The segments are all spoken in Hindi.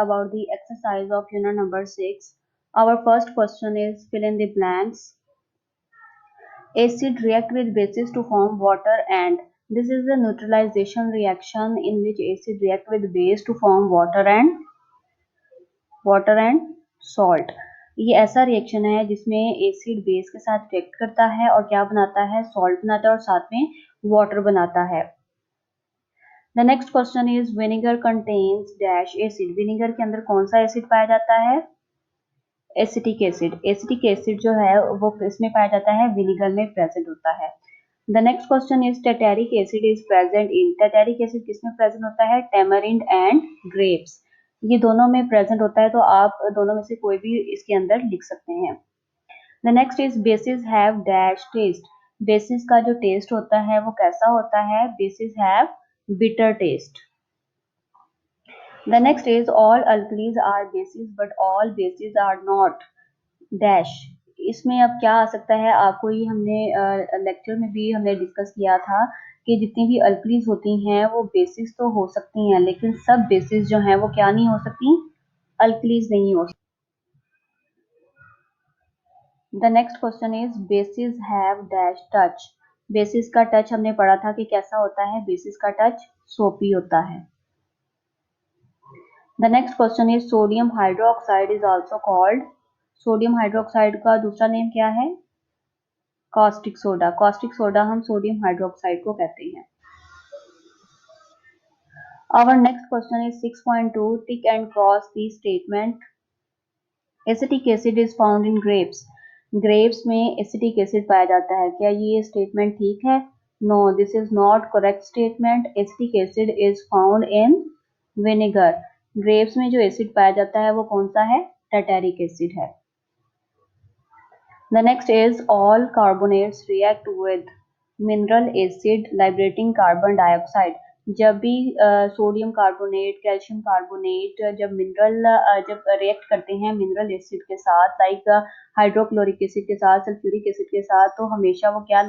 about the exercise of unit number 6. Our first question is fill in the blanks. Acid react with bases to form water and this is a neutralization reaction in which acid react with base to form water and salt. ये ऐसा रिएक्शन है जिसमें एसिड बेस के साथ रिएक्ट करता है और क्या बनाता है, सॉल्ट बनाता है और साथ में वाटर बनाता है. The next question is vinegar contains dash acid. Vinegar के अंदर कौन सा एसिड पाया जाता है? Acetic acid. एसिटिक एसिड जो है वो किसमें पाया जाता है? विनेगर में प्रेजेंट होता है. The next question is tartaric acid is present in. tartaric acid किसमें प्रेजेंट होता है? tamarind and grapes. ये दोनों में प्रेजेंट होता है, तो आप दोनों में से कोई भी इसके अंदर लिख सकते हैं. The next is bases have dash taste. Basis का जो टेस्ट होता है वो कैसा होता है? Basis have bitter taste. The next is all alkalis are bases but all bases are not dash. इसमें अब क्या आ सकता है? आपको ये हमने लेक्चर में भी हमने डिस्कस किया था कि जितनी भी अल्कलीज होती हैं वो बेसिस तो हो सकती हैं, लेकिन सब बेसिस जो हैं वो क्या नहीं हो सकती? अल्कलीज नहीं हो सकती. The next question is bases have dash touch. Basis का टच हमने पढ़ा था कि कैसा होता है? बेसिस का टच सोपी होता है. The next question is sodium hydroxide is also called. Sodium hydroxide का दूसरा नेम क्या है? Caustic soda. कॉस्टिक सोडा हम सोडियम हाइड्रोक्साइड को कहते हैं. Our next question is 6.2. Tick and cross the statement. Acetic acid is found in grapes. Grapes में एसिटिक एसिड पाया जाता है. क्या ये स्टेटमेंट ठीक है? No, this is not correct statement. Acetic acid is found in vinegar. Grapes में जो एसिड पाया जाता है वो कौन सा है? टार्टेरिक एसिड है. The next is all carbonates react with mineral acid liberating carbon dioxide. जब भी सोडियम कार्बोनेट, कैल्शियम कार्बोनेट जब रिएक्ट करते हैं मिनरल एसिड के साथ, लाइक हाइड्रोक्लोरिक एसिड के साथ, सल्फ्यूरिक एसिड के साथ, तो हमेशा वो क्या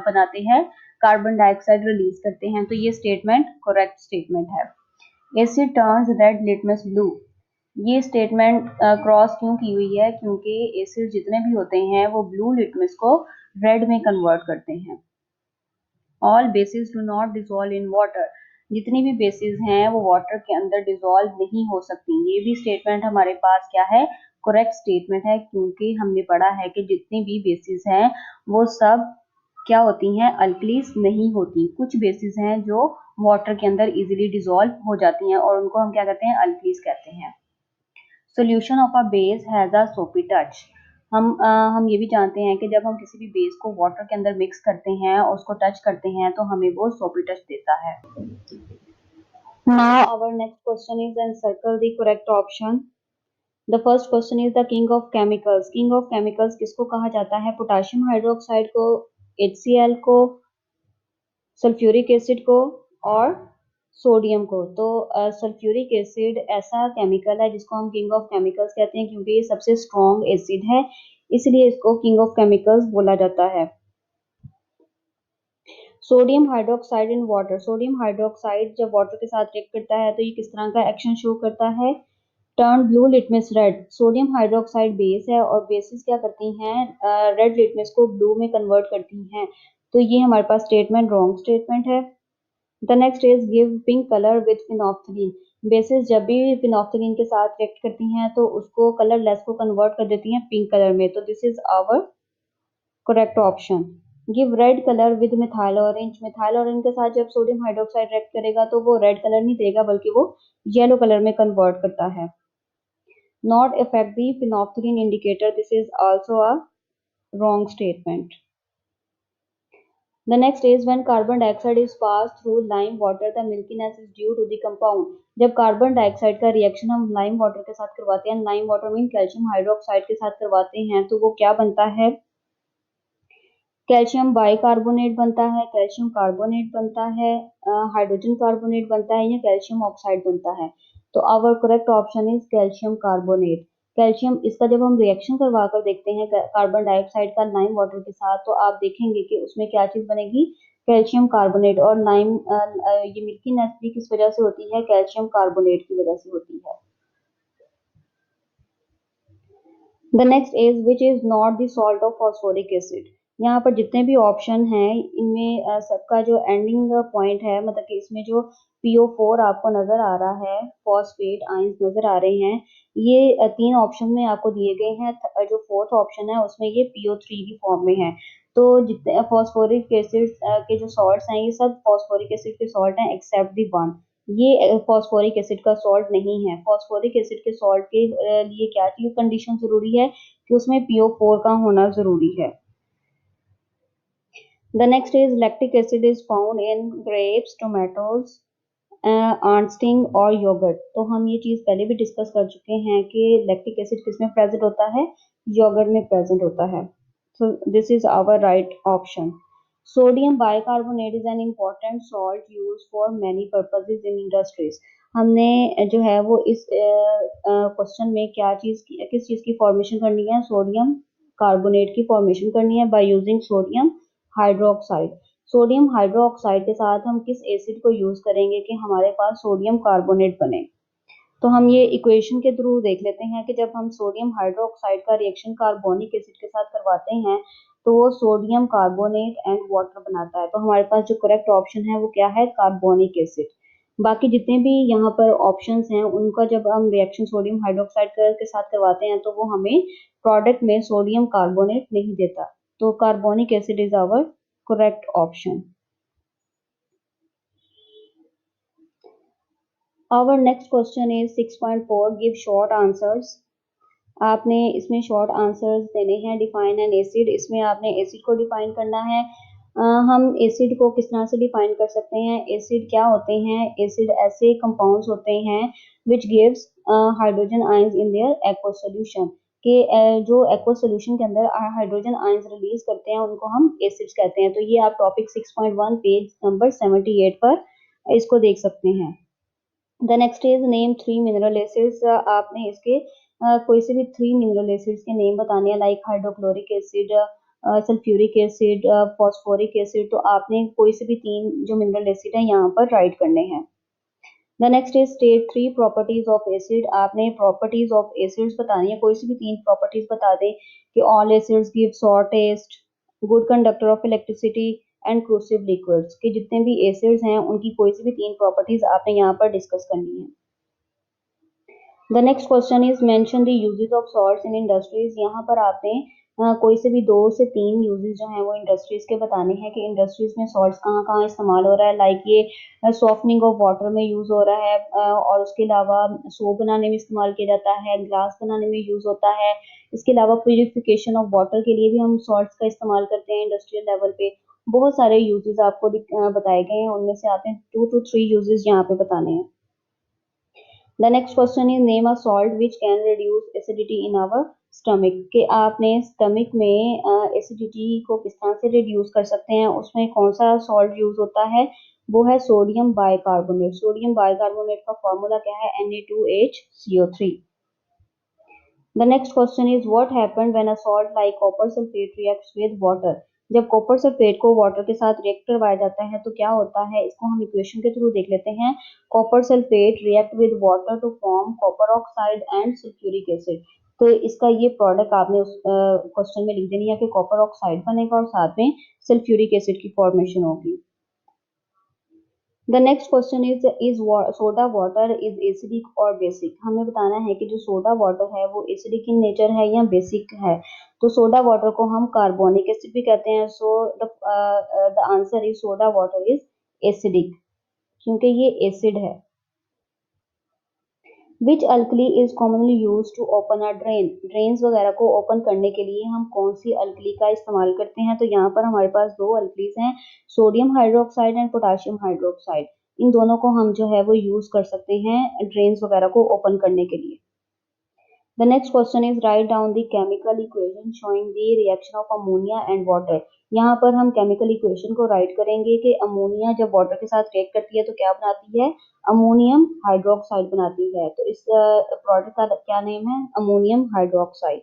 बनाते हैं? कार्बन डाइऑक्साइड रिलीज करते हैं. तो ये स्टेटमेंट करेक्ट स्टेटमेंट है. Asset turns red litmus blue. ये स्टेटमेंट क्रॉस क्यों की हुई है? क्योंकि एसिड जितने भी होते हैं वो ब्लू लिटमस को रेड में कन्वर्ट करते हैं. All basis do not dissolve in water. जितनी भी बेसिस हैं वो वाटर के अंदर डिसॉल्व नहीं हो सकती. ये भी स्टेटमेंट हमारे पास क्या है? करेक्ट स्टेटमेंट है, क्योंकि हमने पढ़ा है कि जितनी भी बेसिस हैं वो सब क्या होती हैं? अल्कलीज नहीं होती. कुछ बेसिस हैं जो वाटर के अंदर इजीली डिसॉल्व हो जाती हैं और उनको हम क्या कहते हैं? अल्कलीज कहते हैं. Solution of a base has a सोपी टच. हम ये भी जानते हैं कि जब हम किसी भी बेस को वाटर के अंदर मिक्स करते हैं और उसको टच करते हैं तो हमें वो सोपी टच देता है. Now our next question is and circle the correct option. The first question is the king of chemicals. King of chemicals किसको कहा जाता है? पोटाशियम हाइड्रोक्साइड को, HCl को, सल्फ्यूरिक एसिड को और सोडियम को. तो सल्फ्यूरिक एसिड ऐसा केमिकल है जिसको हम किंग ऑफ केमिकल्स कहते हैं, क्योंकि ये सबसे स्ट्रॉन्ग एसिड है, इसलिए इसको किंग ऑफ केमिकल्स बोला जाता है. Sodium hydroxide in water. Sodium hydroxide जब वाटर के साथ रिएक्ट करता है तो ये किस तरह का एक्शन शो करता है? Turn blue litmus red. Sodium hydroxide base है और बेसिस क्या करती हैं? रेड लिटमस को ब्लू में कन्वर्ट करती हैं. तो ये हमारे पास स्टेटमेंट रॉन्ग स्टेटमेंट है. The next is give pink color with phenolphthalein. Basis जब भी फिनोफ्थलीन के साथ रिएक्ट करती हैं तो उसको कलरलेस को कन्वर्ट कर देती हैं पिंक कलर में. तो this is our correct option. Give red colour with methyl orange. Methyl orange के साथ जब सोडियम हाइड्रोक्साइड रिएक्ट करेगा तो वो रेड कलर नहीं देगा बल्कि वो येलो कलर में कन्वर्ट करता है. Not affect the phenolphthalein indicator. This is also a wrong statement. The next is when carbon dioxide is passed through lime water, the milkiness is due to the compound. जब कार्बन डाइऑक्साइड का रिएक्शन हम लाइम वाटर के साथ करवाते हैं, lime water mean calcium hydroxide के साथ करवाते हैं, तो वो क्या बनता है? कैल्शियम बाइकार्बोनेट बनता है, कैल्शियम कार्बोनेट बनता है, हाइड्रोजन कार्बोनेट बनता है या कैल्शियम ऑक्साइड बनता है. तो our correct option is calcium carbonate. Calcium इसका जब हम रिएक्शन करवा कर देखते हैं कार्बन डाइऑक्साइड का लाइम वाटर के साथ, तो आप देखेंगे कि उसमें क्या चीज बनेगी? Calcium carbonate. और ये मिल्कीनेस भी किस वजह से होती है? कैल्शियम कार्बोनेट की वजह से होती है. The next is which is not the salt of phosphoric acid. यहाँ पर जितने भी ऑप्शन हैं इनमें सबका जो एंडिंग पॉइंट है, मतलब कि इसमें जो PO4 आपको नजर आ रहा है, फॉस्फेट आयंस नजर आ रहे हैं, ये तीन ऑप्शन में आपको दिए गए हैं। जो फोर्थ ऑप्शन है उसमें ये PO3 की फॉर्म में है। तो जितने फॉस्फोरिक एसिड के जो सॉल्ट्स हैं ये सब फॉस्फोरिक एसिड के सॉल्ट हैं एक्सेप्ट दी वन। ये फॉस्फोरिक एसिड का सॉल्ट नहीं है। फॉस्फोरिक एसिड के सॉल्ट के लिए क्या चीज कंडीशन जरूरी है कि उसमें PO4 का होना जरूरी है। The next is lactic acid is found in grapes, tomatoes, आंस्टिंग और योगर्ट। तो हम ये चीज पहले भी डिस्कस कर चुके हैं कि लैक्टिक एसिड किसमें प्रेजेंट होता है, योगर्ट में प्रेजेंट होता है। So this is our right option. Sodium bicarbonate is an important salt use for many purposes in industries. हमने जो है वो इस क्वेश्चन में क्या चीज किस चीज की फॉर्मेशन करनी है, सोडियम कार्बोनेट की फॉर्मेशन करनी है by using sodium hydroxide. Sodium hydroxide के साथ हम किस एसिड को यूज करेंगे कि हमारे पास सोडियम कार्बोनेट बने। तो हम ये इक्वेशन के थ्रू देख लेते हैं कि जब हम सोडियम हाइड्रोक्साइड का रिएक्शन कार्बोनिक एसिड के साथ करवाते हैं तो वो सोडियम कार्बोनेट एंड वाटर बनाता है। तो हमारे पास जो करेक्ट ऑप्शन है वो क्या है, कार्बोनिक एसिड। बाकी जितने भी यहाँ पर ऑप्शंस हैं उनका जब हम रिएक्शन सोडियम हाइड्रोक्साइड के साथ करवाते हैं तो वो हमें प्रोडक्ट में सोडियम कार्बोनेट नहीं देता। तो carbonic acid is our correct option. Our next question is 6.4 give short answers. आपने इसमें शॉर्ट आंसर्स देने हैं। डिफाइन एन एसिड, इसमें आपने एसिड को डिफाइन करना है। हम एसिड को किस तरह से डिफाइन कर सकते हैं, एसिड क्या होते हैं, एसिड ऐसे कंपाउंड्स होते हैं which gives hydrogen ions in their aqueous solution, कि जो एक्वस सॉल्यूशन के अंदर हाइड्रोजन आयंस रिलीज करते हैं उनको हम एसिड्स कहते हैं। तो ये आप टॉपिक 6.1 पेज नंबर 78 पर इसको देख सकते हैं। The next is name 3 mineral acids. आपने इसके कोई से भी 3 मिनरल एसिड्स के नेम बताने हैं, like hydrochloric acid, sulphuric acid, phosphoric acid. तो आपने कोई से भी 3 जो मिनरल एसिड है यहाँ पर राइट करने हैं। The next is state 3 properties of acid. आपने प्रॉपर्टीज ऑफ एसिड्स बतानी है, कोई सी भी 3 प्रॉपर्टीज बता दें कि all acids give sour taste, good conductor of electricity and corrosive liquids. कि जितने भी एसिड्स हैं उनकी कोई सी भी 3 प्रॉपर्टीज आपने यहाँ पर डिस्कस करनी है। The next question is mention the uses of salts in industries. यहाँ पर आपने कोई से भी 2 से 3 यूजेस जो हैं वो इंडस्ट्रीज के बताने हैं कि इंडस्ट्रीज में सॉल्ट्स कहाँ कहाँ इस्तेमाल हो रहा है। लाइक ये सॉफ्टनिंग ऑफ वाटर में यूज हो रहा है, और उसके अलावा सोप बनाने में इस्तेमाल किया जाता है, ग्लास बनाने में यूज होता है। इसके अलावा प्यूरिफिकेशन ऑफ वाटर के लिए भी हम सॉल्ट्स का इस्तेमाल करते हैं इंडस्ट्रियल लेवल पे। बहुत सारे यूजेस आपको बताए गए हैं, उनमें से आपने 2 to 3 यूजेस यहाँ पे बताने हैं। The next question is name a salt which can reduce acidity in our stomach. कि आपने स्टमक में एसिडिटी को किस तरह से रिड्यूस कर सकते हैं, उसमें कौन सा सॉल्ट यूज होता है, वो है सोडियम बाइकार्बोनेट। सोडियम बाइकार्बोनेट का फॉर्मूला क्या है, Na2HCO3। The next question is what happened when a salt like copper sulphate reacts with water. जब कॉपर सल्फेट को वाटर के साथ रिएक्ट करवाया जाता है तो क्या होता है, इसको हम इक्वेशन के थ्रू देख लेते हैं। Copper sulphate react with water to form copper oxide and sulphuric acid. तो इसका ये प्रोडक्ट आपने उस क्वेश्चन में लिख देनी है कि कॉपर ऑक्साइड बनेगा और साथ में सल्फ्यूरिक एसिड की फॉर्मेशन होगी। The next question is soda water is acidic और बेसिक। हमें बताना है कि जो सोडा वाटर है वो एसिडिक इन नेचर है या बेसिक है। तो सोडा वाटर को हम कार्बोनिक एसिड भी कहते हैं। So the answer is soda water is acidic, क्योंकि ये एसिड है। Which alkali is commonly use to open a drain. Drains वगैरह को ओपन करने के लिए हम कौन सी अल्कली का इस्तेमाल करते हैं, तो यहाँ पर हमारे पास 2 अल्कलीज हैं, sodium hydroxide and potassium hydroxide. इन दोनों को हम जो है वो यूज कर सकते हैं ड्रेन्स वगैरह को ओपन करने के लिए। The next question is write down the chemical equation showing the reaction of ammonia and water. यहाँ पर हम केमिकल इक्वेशन को राइट करेंगे कि अमोनिया जब वाटर के साथ रिएक्ट करती है तो क्या बनाती है, अमोनियम हाइड्रोक्साइड बनाती है। तो इस प्रोडक्ट का क्या नेम है, ammonium hydroxide.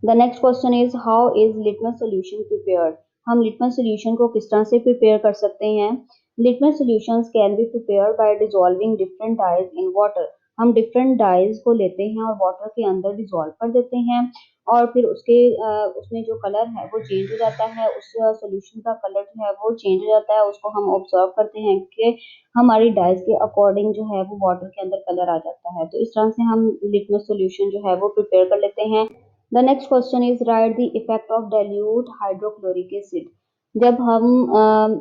The next question is how is litmus solution prepared. हम लिटमस सोल्यूशन को किस तरह से प्रिपेयर कर सकते हैं। Litmus solutions can be prepared by dissolving different dyes in water. हम डिफरेंट डाइज को लेते हैं और वाटर के अंदर डिसॉल्व कर देते हैं और फिर उसमें जो कलर है वो चेंज हो जाता है, उस सॉल्यूशन का कलर जो है वो चेंज हो जाता है, उसको हम ऑब्जर्व करते हैं कि हमारी डाइज के अकॉर्डिंग जो है वो वाटर के अंदर कलर आ जाता है। तो इस तरह से हम लिटमस सॉल्यूशन जो है वो प्रिपेयर कर लेते हैं। The next question is right the effect of dilute hydrochloric acid. जब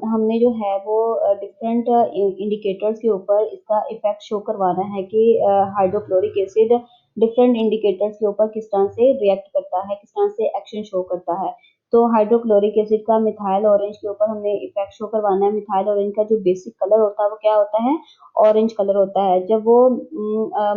हमने जो है वो डिफरेंट इंडिकेटर्स के ऊपर इसका इफेक्ट शो करवाना है कि हाइड्रोक्लोरिक एसिड डिफरेंट इंडिकेटर्स के ऊपर किस तरह से रिएक्ट करता है, किस तरह से एक्शन शो करता है। तो हाइड्रोक्लोरिक एसिड का मिथाइल ऑरेंज के ऊपर हमने इफेक्ट शो करवाना है। मिथाइल ऑरेंज का जो बेसिक कलर होता है वो क्या होता है, ऑरेंज कलर होता है। जब वो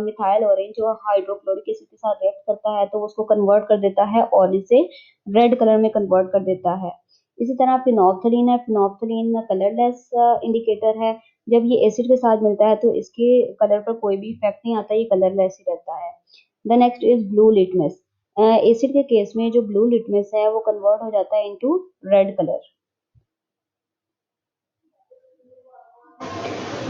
मिथाइल ऑरेंज जो हाइड्रोक्लोरिक एसिड के साथ रिएक्ट करता है तो उसको कन्वर्ट कर देता है ऑरेंज से रेड कलर में कन्वर्ट कर देता है। इसी तरह फिनोल्फ्थालीन है, फिनोल्फ्थालीन कलरलेस इंडिकेटर है। जब ये एसिड के साथ मिलता है तो इसके कलर पर कोई भी इफेक्ट नहीं आता, ये कलरलेस ही रहता है। The next is blue litmus. Acid के केस में जो ब्लू लिटमस है वो कन्वर्ट हो जाता है into red colour.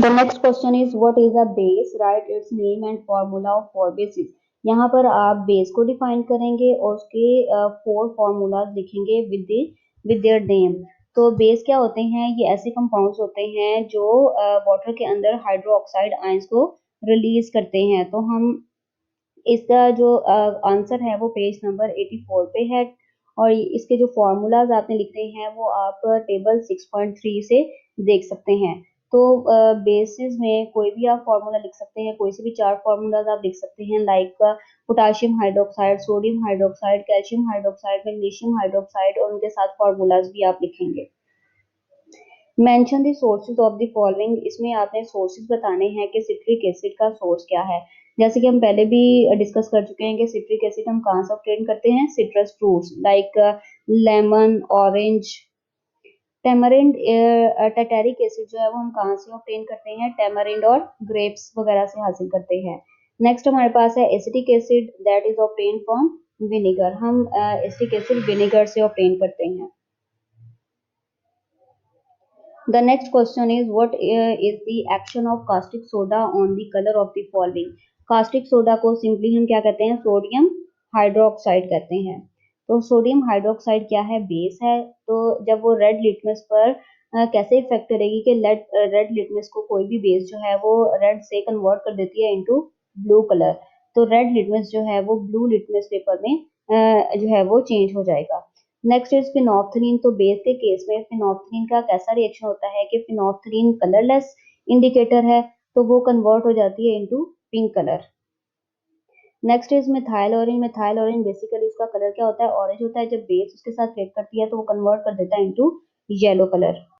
The next question is what is a base, right it's name and formula for basis. यहाँ पर आप बेस को डिफाइन करेंगे और उसके 4 फॉर्मूलाज लिखेंगे विद देयर नेम। तो बेस क्या होते हैं, ये ऐसे कंपाउंड्स होते हैं जो वाटर के अंदर हाइड्रोक्साइड आयंस को रिलीज करते हैं। तो हम इसका जो आंसर है वो पेज नंबर 84 पे है और इसके जो फॉर्मूलाज आपने लिखने हैं वो आप टेबल 6.3 से देख सकते हैं। तो बेसिस में कोई भी आप फॉर्मूला लिख सकते हैं, कोई से भी 4 फॉर्मूलाज आप लिख सकते हैं, like potassium hydroxide, sodium hydroxide, calcium hydroxide, magnesium hydroxide और उनके साथ फॉर्मूलाज भी आप लिखेंगे। Mention the sources of the following, इसमें आपने सोर्सेज बताने हैं कि सिट्रिक एसिड का सोर्स क्या है। जैसे कि हम पहले भी डिस्कस कर चुके हैं कि सिट्रिक एसिड हम कहाँ से ऑब्टेन करते हैं, citrus fruits like lemon, orange, tamarind. Tartaric acid जो है वो हम कहाँ से ऑब्टेन करते हैं, टेमरिंड और ग्रेप्स वगैरह से हासिल करते हैं। नेक्स्ट हमारे पास है acetic acid, that is obtain from vinegar. हम एसिटिक एसिड विनेगर से ऑब्टेन करते हैं। The next question is what is the action of caustic soda on the color of the following? caustic soda को सिंपली हम क्या कहते हैं, सोडियम हाइड्रोक्साइड कहते हैं। तो सोडियम हाइड्रोक्साइड क्या है, बेस है। तो जब वो रेड लिटमस पर कैसे इफेक्ट करेगी कि रेड लिटमस को कोई भी बेस जो है वो रेड से कन्वर्ट कर देती है इनटू ब्लू कलर। तो रेड लिटमस जो है वो ब्लू लिटमस पेपर में जो है वो चेंज हो जाएगा। Next is phenolphthalein. तो बेस के केस में फिनोल्फ्थालीन का कैसा रिएक्शन होता है कि फिनोल्फ्थालीन कलरलेस इंडिकेटर है तो वो कन्वर्ट हो जाती है into pink colour. Next is methyl orange. Methyl orange basically उसका कलर क्या होता है, ऑरेंज होता है। जब बेस उसके साथ रिएक्ट करती है तो वो कन्वर्ट कर देता है इनटू येलो कलर।